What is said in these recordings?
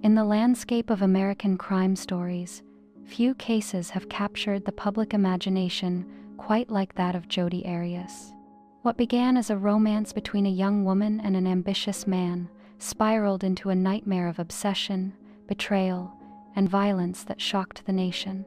In the landscape of American crime stories, few cases have captured the public imagination quite like that of Jodi Arias. What began as a romance between a young woman and an ambitious man spiraled into a nightmare of obsession, betrayal, and violence that shocked the nation.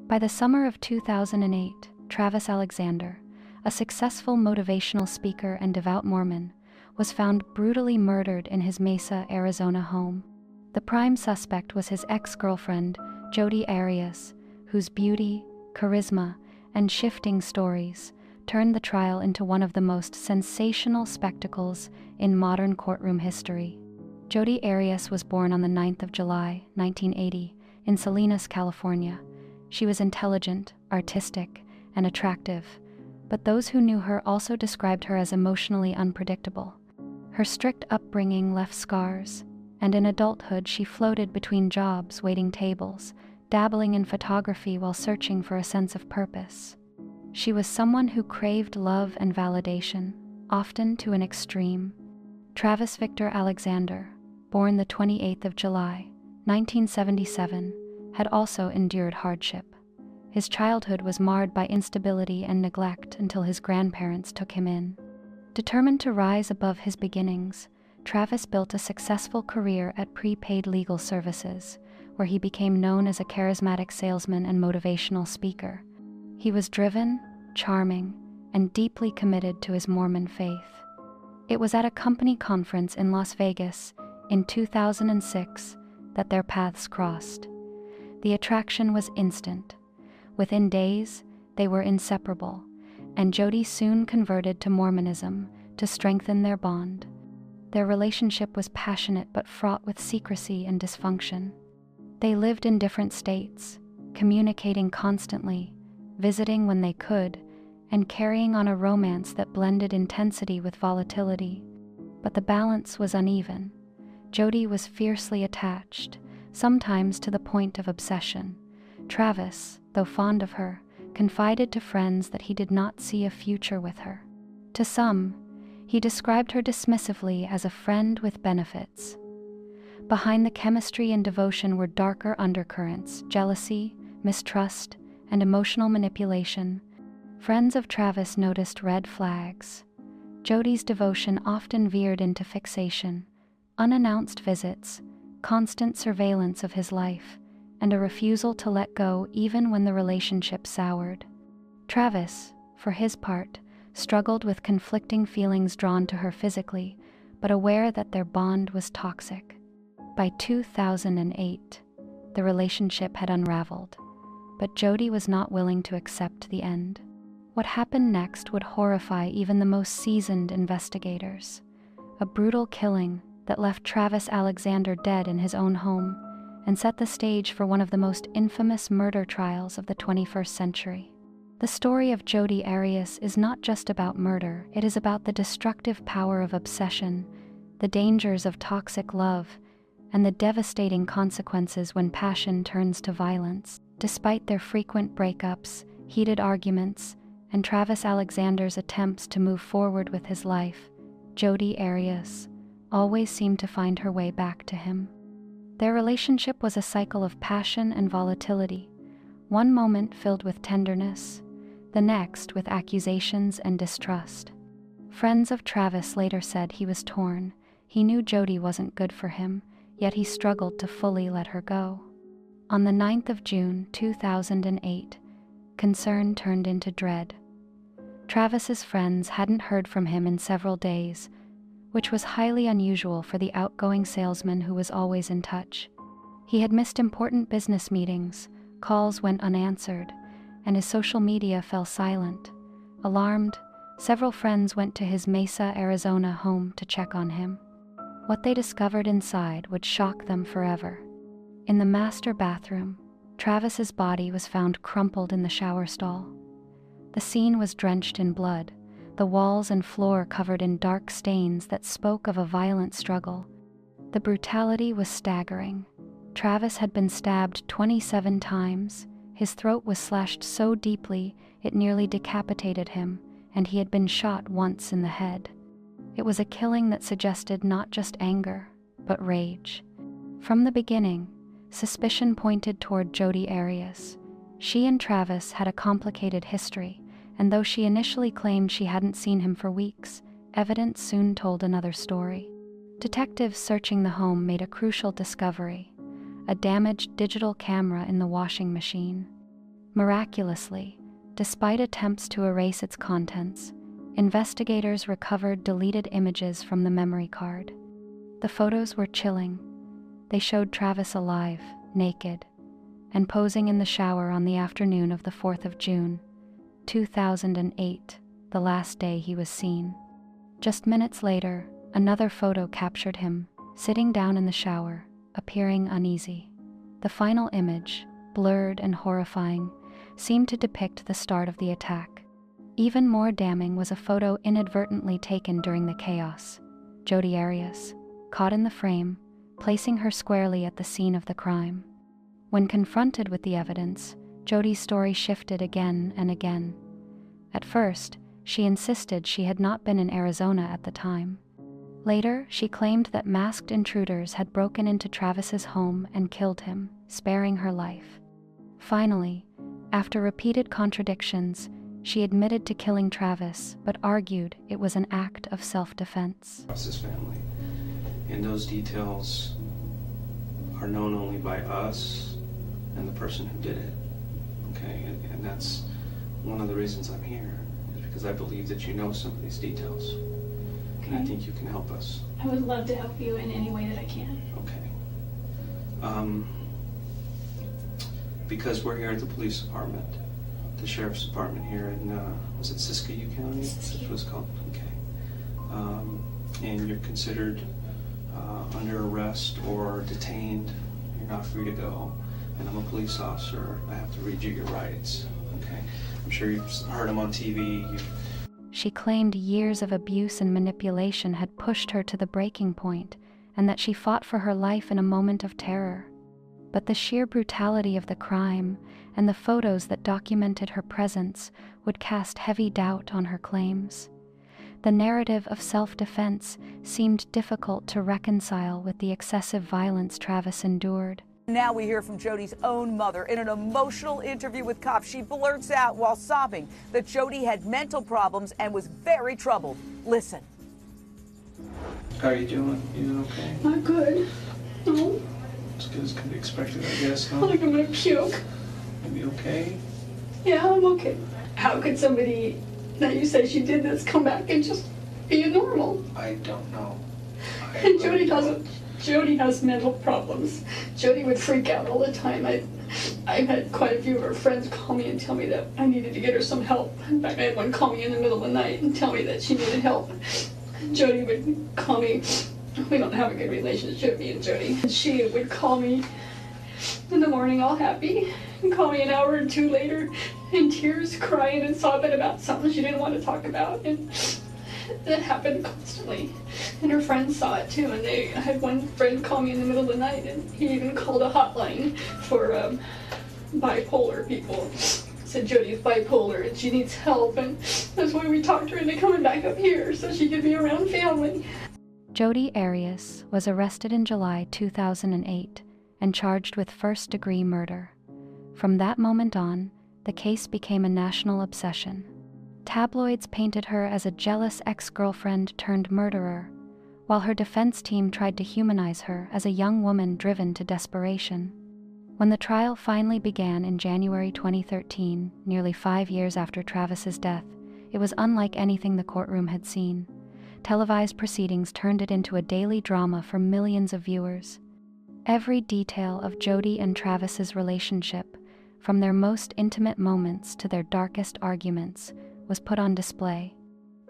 By the summer of 2008, Travis Alexander, a successful motivational speaker and devout Mormon, was found brutally murdered in his Mesa, Arizona home. The prime suspect was his ex-girlfriend, Jodi Arias, whose beauty, charisma, and shifting stories turned the trial into one of the most sensational spectacles in modern courtroom history. Jodi Arias was born on the 9th of July, 1980, in Salinas, California. She was intelligent, artistic, and attractive, but those who knew her also described her as emotionally unpredictable. Her strict upbringing left scars, and in adulthood she floated between jobs, waiting tables, dabbling in photography while searching for a sense of purpose. She was someone who craved love and validation, often to an extreme. Travis Victor Alexander, born the 28th of July, 1977, had also endured hardship. His childhood was marred by instability and neglect until his grandparents took him in. Determined to rise above his beginnings, Travis built a successful career at prepaid legal services, where he became known as a charismatic salesman and motivational speaker. He was driven, charming, and deeply committed to his Mormon faith. It was at a company conference in Las Vegas in 2006 that their paths crossed. The attraction was instant. Within days, they were inseparable, and Jodi soon converted to Mormonism to strengthen their bond. Their relationship was passionate but fraught with secrecy and dysfunction. They lived in different states, communicating constantly, visiting when they could, and carrying on a romance that blended intensity with volatility. But the balance was uneven. Jodi was fiercely attached, sometimes to the point of obsession. Travis, though fond of her, confided to friends that he did not see a future with her. To some, he described her dismissively as a friend with benefits. Behind the chemistry and devotion were darker undercurrents: jealousy, mistrust, and emotional manipulation. Friends of Travis noticed red flags. Jodi's devotion often veered into fixation, unannounced visits, constant surveillance of his life, and a refusal to let go even when the relationship soured. Travis, for his part, struggled with conflicting feelings, drawn to her physically, but aware that their bond was toxic. By 2008, the relationship had unraveled, but Jodi was not willing to accept the end. What happened next would horrify even the most seasoned investigators. A brutal killing that left Travis Alexander dead in his own home and set the stage for one of the most infamous murder trials of the 21st century. The story of Jodi Arias is not just about murder, it is about the destructive power of obsession, the dangers of toxic love, and the devastating consequences when passion turns to violence. Despite their frequent breakups, heated arguments, and Travis Alexander's attempts to move forward with his life, Jodi Arias always seemed to find her way back to him. Their relationship was a cycle of passion and volatility, one moment filled with tenderness, the next with accusations and distrust. Friends of Travis later said he was torn. He knew Jodi wasn't good for him, yet he struggled to fully let her go. On the 9th of June 2008, concern turned into dread. Travis's friends hadn't heard from him in several days, which was highly unusual for the outgoing salesman who was always in touch. He had missed important business meetings, calls went unanswered, and his social media fell silent. Alarmed, several friends went to his Mesa, Arizona home to check on him. What they discovered inside would shock them forever. In the master bathroom, Travis's body was found crumpled in the shower stall. The scene was drenched in blood, the walls and floor covered in dark stains that spoke of a violent struggle. The brutality was staggering. Travis had been stabbed 27 times, his throat was slashed so deeply it nearly decapitated him, and he had been shot once in the head. It was a killing that suggested not just anger, but rage. From the beginning, suspicion pointed toward Jodi Arias. She and Travis had a complicated history, and though she initially claimed she hadn't seen him for weeks, evidence soon told another story. Detectives searching the home made a crucial discovery: a damaged digital camera in the washing machine. Miraculously, despite attempts to erase its contents, investigators recovered deleted images from the memory card. The photos were chilling. They showed Travis alive, naked, and posing in the shower on the afternoon of the 4th of June, 2008, the last day he was seen. Just minutes later, another photo captured him, sitting down in the shower, appearing uneasy. The final image, blurred and horrifying, seemed to depict the start of the attack. Even more damning was a photo inadvertently taken during the chaos. Jodi Arias, caught in the frame, placing her squarely at the scene of the crime. When confronted with the evidence, Jodi's story shifted again and again. At first, she insisted she had not been in Arizona at the time. Later, she claimed that masked intruders had broken into Travis's home and killed him, sparing her life. Finally, after repeated contradictions, she admitted to killing Travis, but argued it was an act of self-defense. His family. And those details are known only by us and the person who did it. Okay, and that's one of the reasons I'm here, is because I believe that you know some of these details. Okay. And I think you can help us. I would love to help you in any way that I can. Okay. Because we're here at the police department, the sheriff's department here in, was it Siskiyou County? Siskiyou. It was called, okay. And you're considered under arrest or detained. You're not free to go. And I'm a police officer. I have to read you your rights, okay? I'm sure you've heard them on TV. She claimed years of abuse and manipulation had pushed her to the breaking point, and that she fought for her life in a moment of terror. But the sheer brutality of the crime and the photos that documented her presence would cast heavy doubt on her claims. The narrative of self-defense seemed difficult to reconcile with the excessive violence Travis endured. Now we hear from Jodi's own mother. In an emotional interview with cops, she blurts out while sobbing that Jodi had mental problems and was very troubled. Listen. How are you doing? You doing okay? Not good. No. As good as can be expected, I guess, I huh? think I'm gonna puke. You be okay? Yeah, I'm okay. How could somebody that you say she did this come back and just be normal? I don't know. And Jodi doesn't. Jodi has mental problems. Jodi would freak out all the time. I've had quite a few of her friends call me and tell me that I needed to get her some help. In fact, I had one call me in the middle of the night and tell me that she needed help. Jodi would call me. We don't have a good relationship, me and Jodi. She would call me in the morning all happy and call me an hour or two later in tears, crying and sobbing about something she didn't want to talk about. And that happened constantly. And her friends saw it too. And I had one friend call me in the middle of the night, and he even called a hotline for bipolar people. Said Jodi's bipolar and she needs help, and that's why we talked her into coming back up here so she could be around family. Jodi Arias was arrested in July 2008 and charged with first-degree murder. From that moment on, the case became a national obsession. Tabloids painted her as a jealous ex-girlfriend turned murderer, while her defense team tried to humanize her as a young woman driven to desperation. When the trial finally began in January 2013, nearly 5 years after Travis's death, it was unlike anything the courtroom had seen. Televised proceedings turned it into a daily drama for millions of viewers. Every detail of Jodi and Travis's relationship, from their most intimate moments to their darkest arguments, was put on display.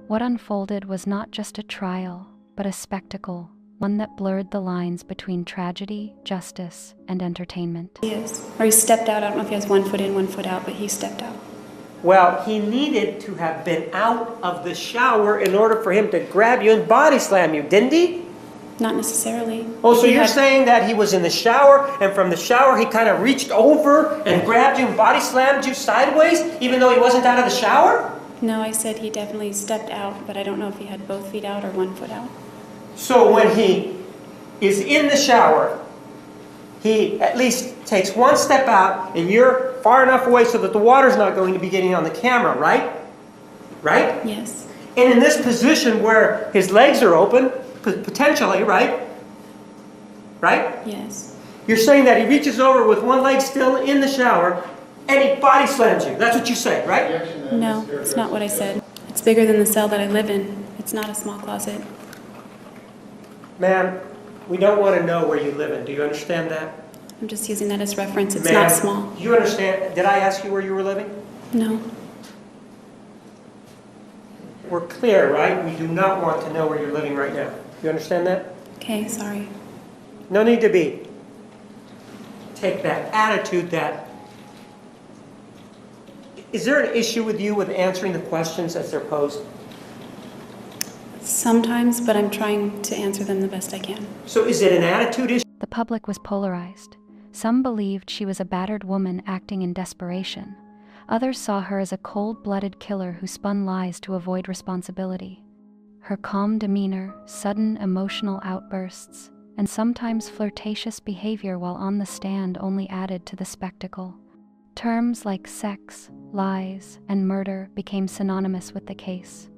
What unfolded was not just a trial, but a spectacle, one that blurred the lines between tragedy, justice, and entertainment. He is. Or he stepped out. I don't know if he has 1 foot in, 1 foot out, but he stepped out. Well, he needed to have been out of the shower in order for him to grab you and body slam you, didn't he? Not necessarily. Oh, so you're saying that he was in the shower, and from the shower he kind of reached over and grabbed you and body slammed you sideways, even though he wasn't out of the shower? No, I said he definitely stepped out, but I don't know if he had both feet out or 1 foot out. So when he is in the shower he at least takes one step out and you're far enough away so that the water's not going to be getting on the camera, right? Right? Yes. And in this position where his legs are open, potentially, right? Right? Yes. You're saying that he reaches over with one leg still in the shower and he body slams you. That's what you say, right? No, it's not what I said. It's bigger than the cell that I live in. It's not a small closet. Ma'am, we don't want to know where you live in. Do you understand that? I'm just using that as reference. It's Ma'am, not small. Do you understand? Did I ask you where you were living? No. We're clear, right? We do not want to know where you're living right now. You understand that? Okay, sorry. No need to be. Take that attitude that... Is there an issue with you with answering the questions as they're posed? Sometimes, but I'm trying to answer them the best I can. So is it an attitude issue? The public was polarized. Some believed she was a battered woman acting in desperation. Others saw her as a cold-blooded killer who spun lies to avoid responsibility. Her calm demeanor, sudden emotional outbursts, and sometimes flirtatious behavior while on the stand only added to the spectacle. Terms like sex, lies, and murder became synonymous with the case.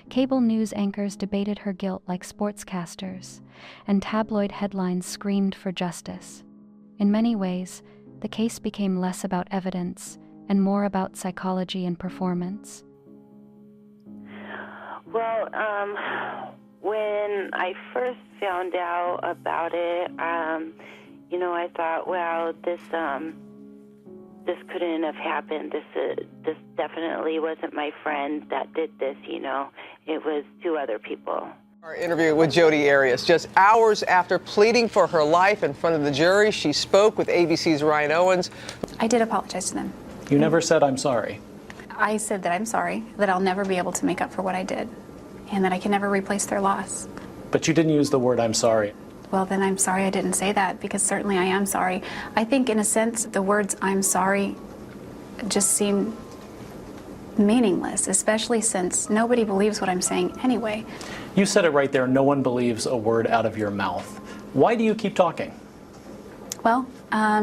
Cable news anchors debated her guilt like sportscasters, and tabloid headlines screamed for justice. In many ways, the case became less about evidence and more about psychology and performance. Well, when I first found out about it, I thought, well, this couldn't have happened. This definitely wasn't my friend that did this, It was two other people. Our interview with Jodi Arias. Just hours after pleading for her life in front of the jury, she spoke with ABC's Ryan Owens. I did apologize to them. You never said, "I'm sorry." I said that I'm sorry, that I'll never be able to make up for what I did, and that I can never replace their loss. But you didn't use the word "I'm sorry." Well, then I'm sorry I didn't say that, because certainly I am sorry. I think, in a sense, the words "I'm sorry" just seem meaningless, especially since nobody believes what I'm saying anyway. You said it right there. No one believes a word out of your mouth. Why do you keep talking? Well,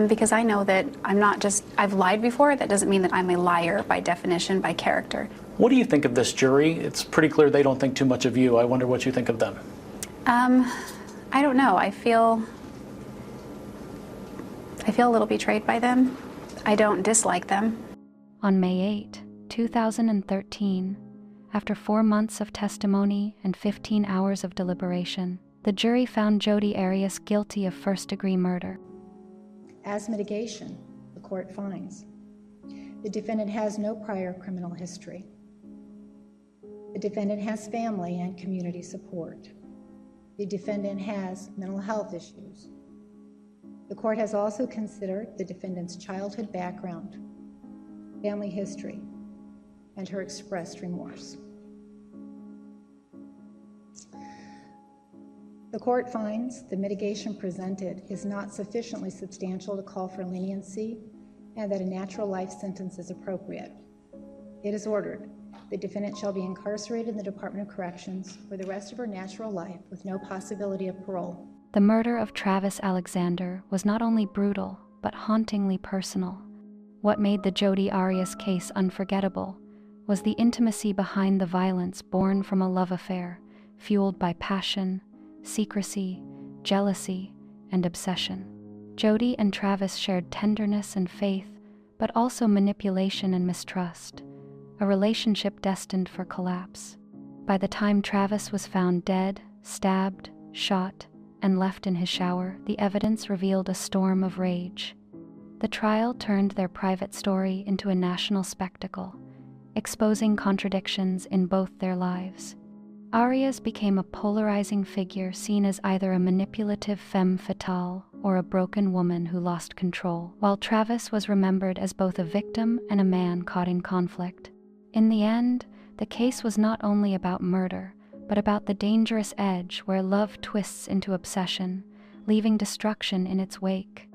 because I know that I've lied before. That doesn't mean that I'm a liar by definition, by character. What do you think of this jury? It's pretty clear they don't think too much of you. I wonder what you think of them. I don't know. I feel a little betrayed by them. I don't dislike them. On May 8, 2013, after 4 months of testimony and 15 hours of deliberation, the jury found Jodi Arias guilty of first-degree murder. As mitigation, the court finds the defendant has no prior criminal history. The defendant has family and community support. The defendant has mental health issues. The court has also considered the defendant's childhood background, family history, and her expressed remorse. The court finds the mitigation presented is not sufficiently substantial to call for leniency and that a natural life sentence is appropriate. It is ordered the defendant shall be incarcerated in the Department of Corrections for the rest of her natural life with no possibility of parole. The murder of Travis Alexander was not only brutal, but hauntingly personal. What made the Jodi Arias case unforgettable was the intimacy behind the violence born from a love affair, fueled by passion, secrecy, jealousy, and obsession. Jodi and Travis shared tenderness and faith, but also manipulation and mistrust, a relationship destined for collapse. By the time Travis was found dead, stabbed, shot, and left in his shower, the evidence revealed a storm of rage. The trial turned their private story into a national spectacle, exposing contradictions in both their lives. Arias became a polarizing figure seen as either a manipulative femme fatale or a broken woman who lost control, while Travis was remembered as both a victim and a man caught in conflict. In the end, the case was not only about murder, but about the dangerous edge where love twists into obsession, leaving destruction in its wake.